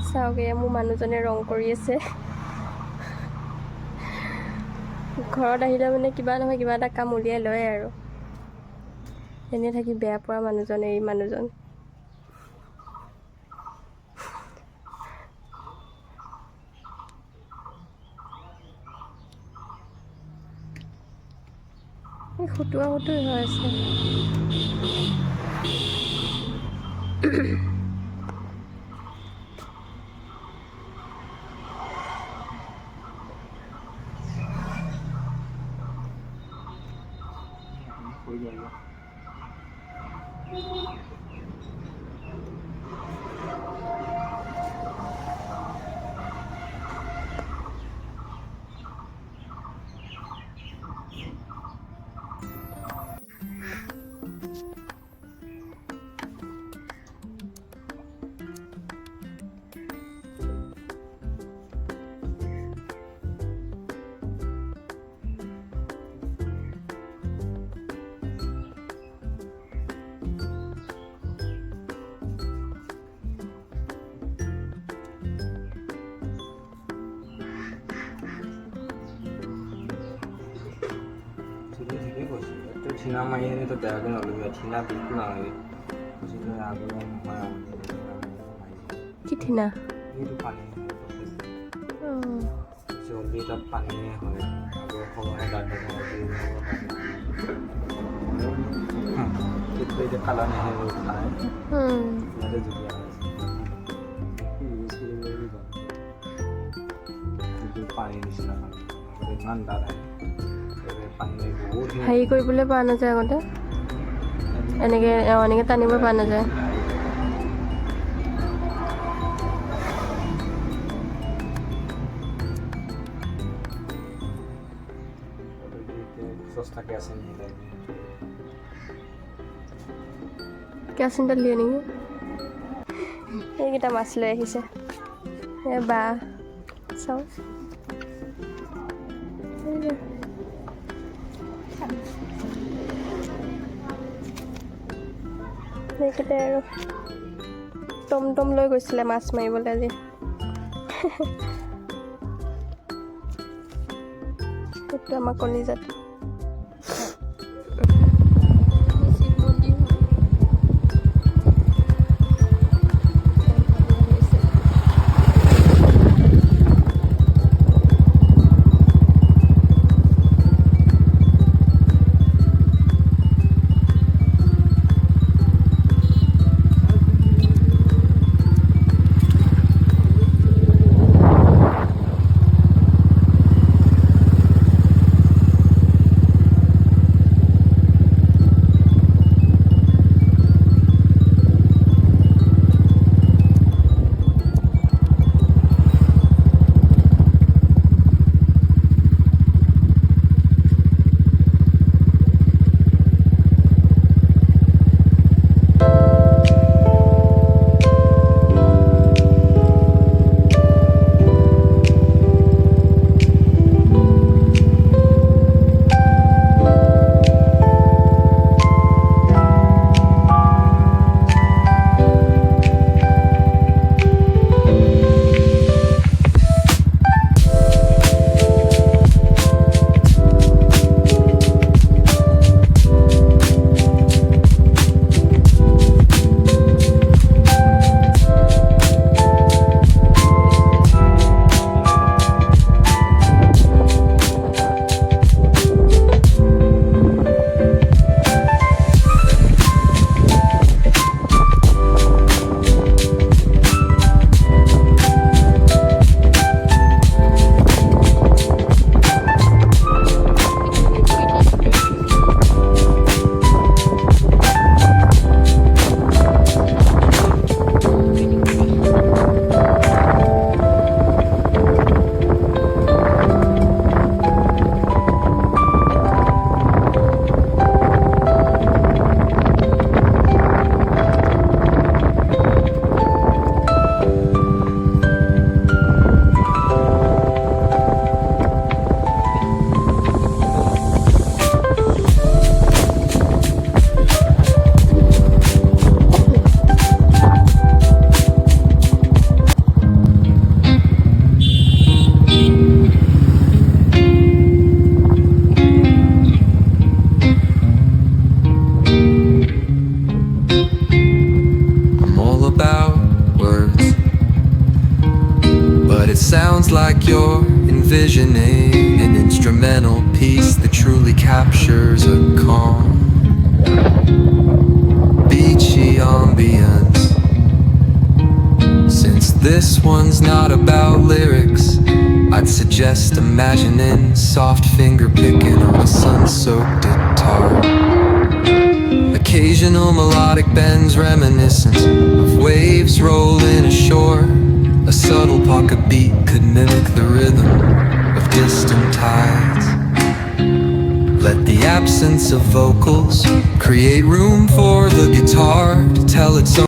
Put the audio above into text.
চাওক এয়া মোৰ মানুহজনে ৰং কৰি আছে। ঘৰত আহিলে মানে কিবা নহয় কিবা এটা কাম উলিয়াই লয় আৰু। এনেই থাকি বেয়া পোৱা মানুহজন এই মানুহজন। এই সুতুৱা সুতুই হৈ আছে। ঠিনা মাৰি আনি তো বেয়াকৈ নল'বি ঠিনা বিলকুল নালাগে আগৰ নহয় কি ঠিনা? এইটো পানী জলদি তাত পানীয়ে হয় আগৰ সময় দাঁত এতিয়া কালাৰ নাহে খাই ইয়াতে জুলীয়া হৈছে পানী নিচিনা ইমান দাঁত আহে হেৰি কৰিবলৈ পৰা নাযায় আগতে এনেকৈ টানিব পৰা নাযায়। কেৰাচিন তেল দিয়ে নেকি? এইকেইটা মাছ লৈ আহিছে বা চাওঁ সেইকেইটাই আৰু টমটম লৈ গৈছিলে মাছ মাৰিবলৈ আজি। সেইটো আমাৰ কলিজাটো। envisioning an instrumental piece that truly captures a calm, beachy ambience. Since this one's not about lyrics, I'd suggest imagining soft finger picking on a sun-soaked guitar. Occasional melodic bends reminiscent of waves rolling ashore. A subtle pocket beat could mimic the rhythm of distant tides. Let the absence of vocals create room for the guitar to tell its